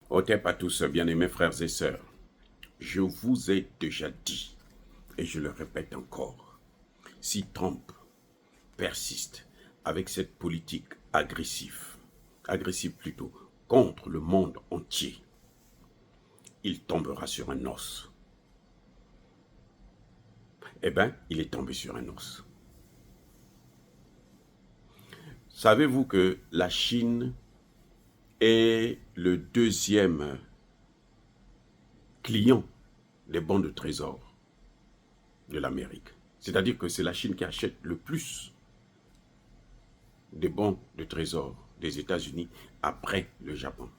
Otep à tous, bien-aimés frères et sœurs, je vous ai déjà dit, et je le répète encore, si Trump persiste avec cette politique agressive plutôt, contre le monde entier, il tombera sur un os. Eh bien, il est tombé sur un os. Savez-vous que la Chine est le deuxième client des bons de trésor de l'Amérique? C'est-à-dire que c'est la Chine qui achète le plus des bons de trésor des États-Unis après le Japon.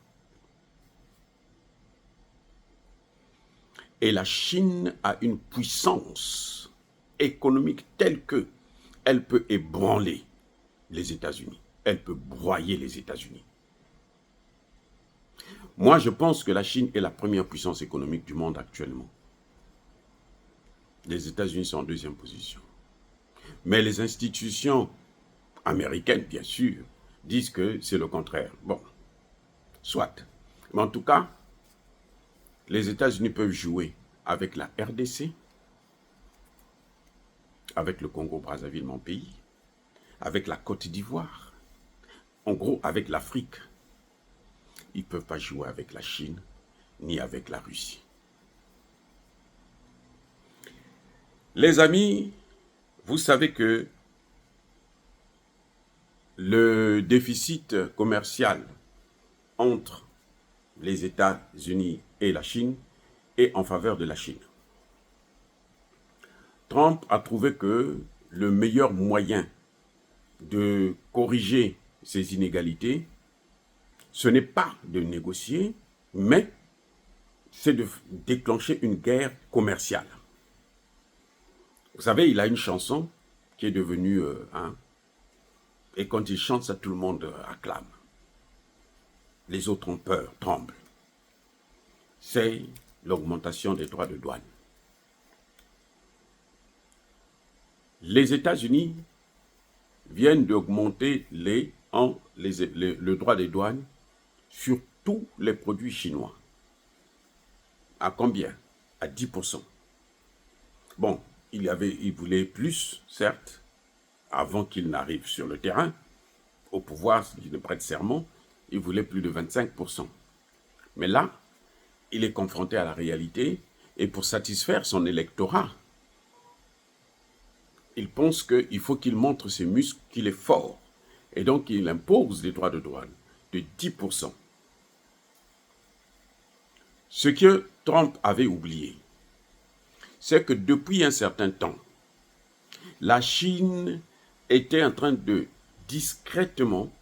Et la Chine a une puissance économique telle que elle peut ébranler les États-Unis. Elle peut broyer les États-Unis. Moi, je pense que la Chine est la première puissance économique du monde actuellement. Les États-Unis sont en deuxième position. Mais les institutions américaines, bien sûr, disent que c'est le contraire. Bon, soit. Mais en tout cas, les États-Unis peuvent jouer avec la RDC, avec le Congo-Brazzaville, mon pays, avec la Côte d'Ivoire, en gros avec l'Afrique. Ils ne peuvent pas jouer avec la Chine ni avec la Russie. Les amis, vous savez que le déficit commercial entre les États-Unis et la Chine est en faveur de la Chine. Trump a trouvé que le meilleur moyen de corriger ces inégalités, ce n'est pas de négocier, mais c'est de déclencher une guerre commerciale. Vous savez, il a une chanson qui est devenue... et quand il chante ça, tout le monde acclame. Les autres ont peur, tremblent. C'est l'augmentation des droits de douane. Les États-Unis viennent d'augmenter le droit des douanes sur tous les produits chinois. À combien? À 10%. Bon, il voulait plus, certes, avant qu'il n'arrive sur le terrain, au pouvoir, il ne prête serment, il voulait plus de 25%. Mais là, il est confronté à la réalité, et pour satisfaire son électorat, il pense qu'il faut qu'il montre ses muscles, qu'il est fort. Et donc, il impose des droits de douane de 10%. Ce que Trump avait oublié, c'est que depuis un certain temps, la Chine était en train de discrètement,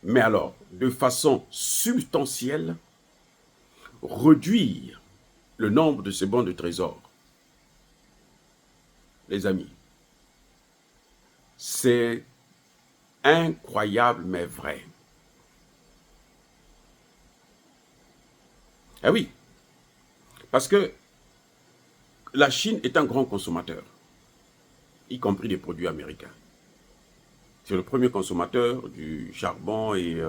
mais alors de façon substantielle, réduire le nombre de ces bons de trésor. Les amis, c'est incroyable mais vrai. Eh oui, parce que la Chine est un grand consommateur, y compris des produits américains. C'est le premier consommateur du charbon et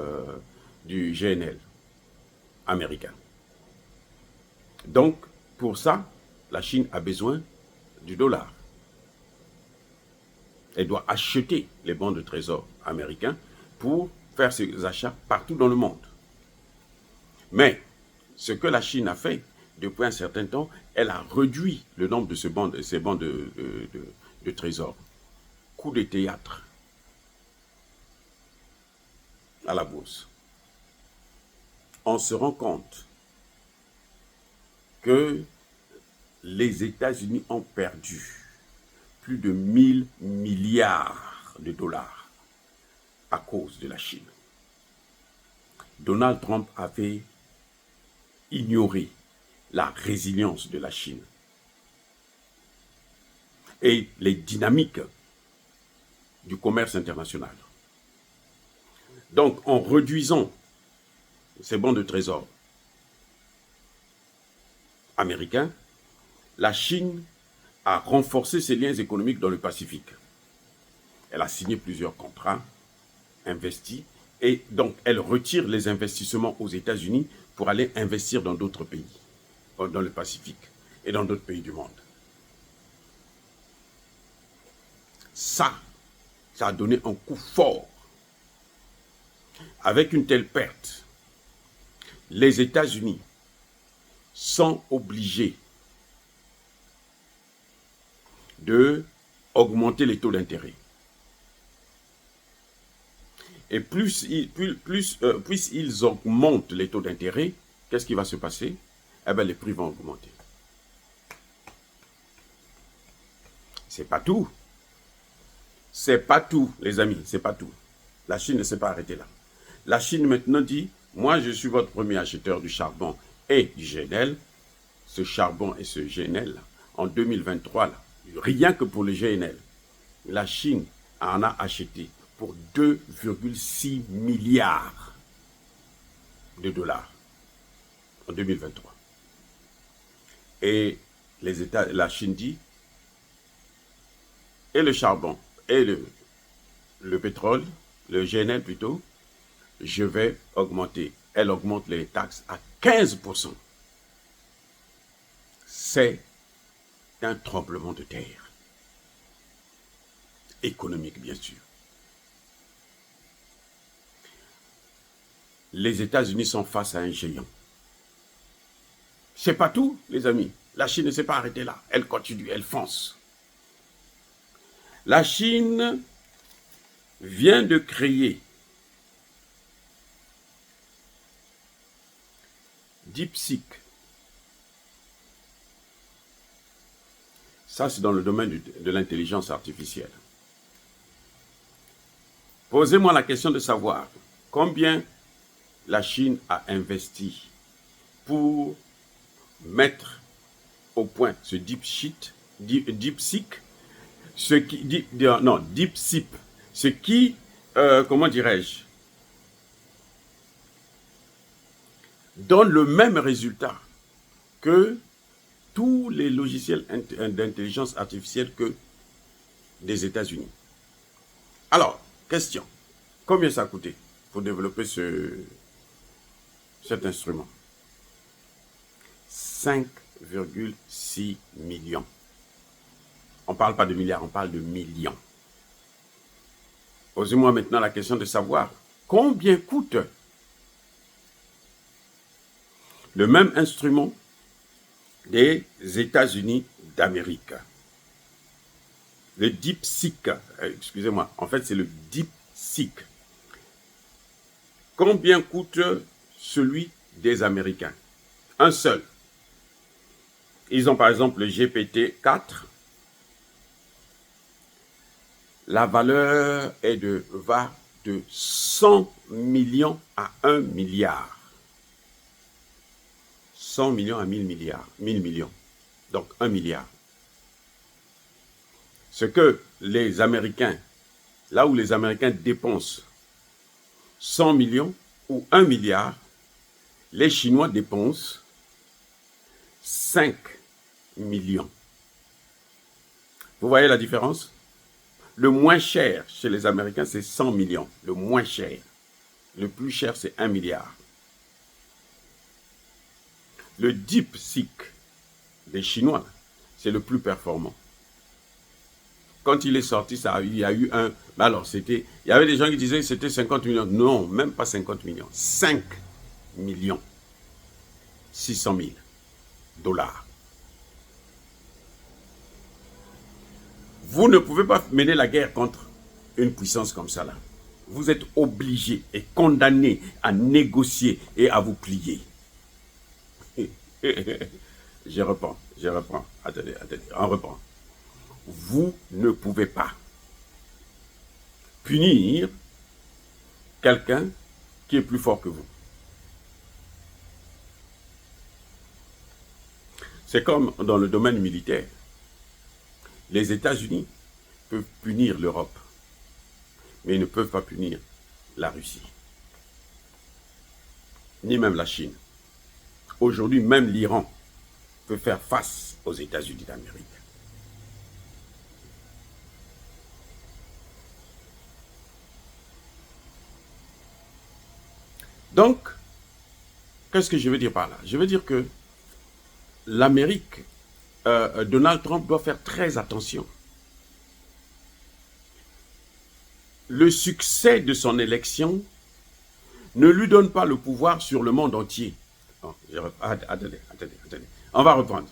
du GNL américain. Donc, pour ça, la Chine a besoin du dollar. Elle doit acheter les bons de trésor américains pour faire ses achats partout dans le monde. Mais ce que la Chine a fait depuis un certain temps, elle a réduit le nombre de ces bons de trésor. Coup de théâtre à la bourse. On se rend compte que les États-Unis ont perdu plus de 1000 milliards de dollars à cause de la Chine. Donald Trump avait ignoré la résilience de la Chine et les dynamiques du commerce international. Donc, en réduisant ces bons de trésor américains, la Chine a renforcé ses liens économiques dans le Pacifique. Elle a signé plusieurs contrats, investi, Et donc, elle retire les investissements aux États-Unis pour aller investir dans d'autres pays, dans le Pacifique et dans d'autres pays du monde. Ça a donné un coup fort. Avec une telle perte, les États-Unis sont obligés d'augmenter les taux d'intérêt. Et plus ils augmentent les taux d'intérêt, qu'est-ce qui va se passer? Eh bien, les prix vont augmenter. C'est pas tout. C'est pas tout, les amis, c'est pas tout. La Chine ne s'est pas arrêtée là. La Chine maintenant dit, moi je suis votre premier acheteur du charbon et du GNL. Ce charbon et ce GNL, en 2023, là, rien que pour le GNL, la Chine en a acheté pour 2,6 milliards de dollars en 2023. Et la Chine dit, et le charbon, et le pétrole, le GNL plutôt, je vais augmenter. Elle augmente les taxes à 15%. C'est un tremblement de terre. Économique, bien sûr. Les États-Unis sont face à un géant. C'est pas tout, les amis. La Chine ne s'est pas arrêtée là. Elle continue, elle fonce. La Chine vient de créer DeepSeek. Ça, c'est dans le domaine de l'intelligence artificielle. Posez-moi la question de savoir combien la Chine a investi pour mettre au point ce DeepSeek, ce qui, non, DeepSeek, ce qui, comment dirais-je, donne le même résultat que tous les logiciels d'intelligence artificielle que des États-Unis. Alors, question, combien ça a coûté pour développer cet instrument? 5,6 millions. On ne parle pas de milliards, on parle de millions. Posez-moi maintenant la question de savoir combien coûte le même instrument des États-Unis d'Amérique. Le DeepSeek, excusez-moi, en fait c'est le DeepSeek. Combien coûte celui des Américains? Un seul. Ils ont par exemple le GPT-4. La valeur va de 100 millions à 1 milliard. 100 millions à 1000 milliards, 1000 millions. Donc 1 milliard. Ce que les Américains, là où les Américains dépensent 100 millions ou 1 milliard, les Chinois dépensent 5 millions. Vous voyez la différence? Le moins cher chez les Américains, c'est 100 millions. Le moins cher. Le plus cher, c'est 1 milliard. Le DeepSeek des Chinois, c'est le plus performant. Quand il est sorti, il y a eu un... Alors, il y avait des gens qui disaient que c'était 50 millions. Non, même pas 50 millions. 5 millions 600 000 dollars. Vous ne pouvez pas mener la guerre contre une puissance comme ça là. Vous êtes obligé et condamné à négocier et à vous plier. Je reprends. Attendez, on reprend. Vous ne pouvez pas punir quelqu'un qui est plus fort que vous. C'est comme dans le domaine militaire. Les États-Unis peuvent punir l'Europe, mais ils ne peuvent pas punir la Russie, ni même la Chine. Aujourd'hui, même l'Iran peut faire face aux États-Unis d'Amérique. Donc, qu'est-ce que je veux dire par là? Je veux dire que l'Amérique, Donald Trump doit faire très attention. Le succès de son élection ne lui donne pas le pouvoir sur le monde entier. Oh, attendez. On va reprendre.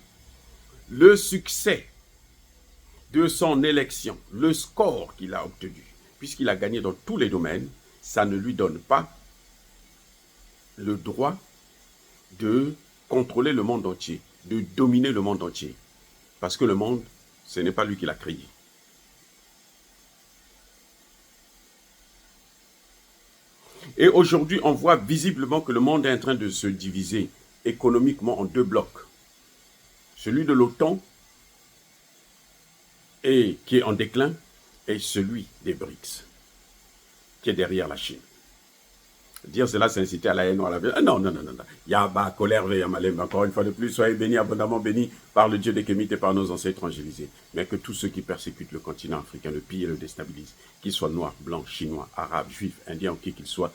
Le succès de son élection, le score qu'il a obtenu, puisqu'il a gagné dans tous les domaines, ça ne lui donne pas le droit de contrôler le monde entier, de dominer le monde entier. Parce que le monde, ce n'est pas lui qui l'a créé. Et aujourd'hui, on voit visiblement que le monde est en train de se diviser économiquement en deux blocs. Celui de l'OTAN, qui est en déclin, et celui des BRICS, qui est derrière la Chine. Dire cela, c'est inciter à la haine ou à la violence. Non. Il y a colère, encore une fois de plus, soyez bénis, abondamment bénis par le Dieu des Kémites et par nos ancêtres angélisés. Mais que tous ceux qui persécutent le continent africain, le pillent et le déstabilisent, qu'ils soient noirs, blancs, chinois, arabes, juifs, indiens ou qui qu'ils soient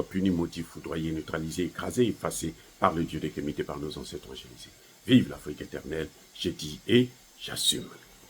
punis, motivés, foudroyés, neutralisés, écrasés, effacés par le Dieu des Kémites et par nos ancêtres angélisés. Vive l'Afrique éternelle, j'ai dit et j'assume.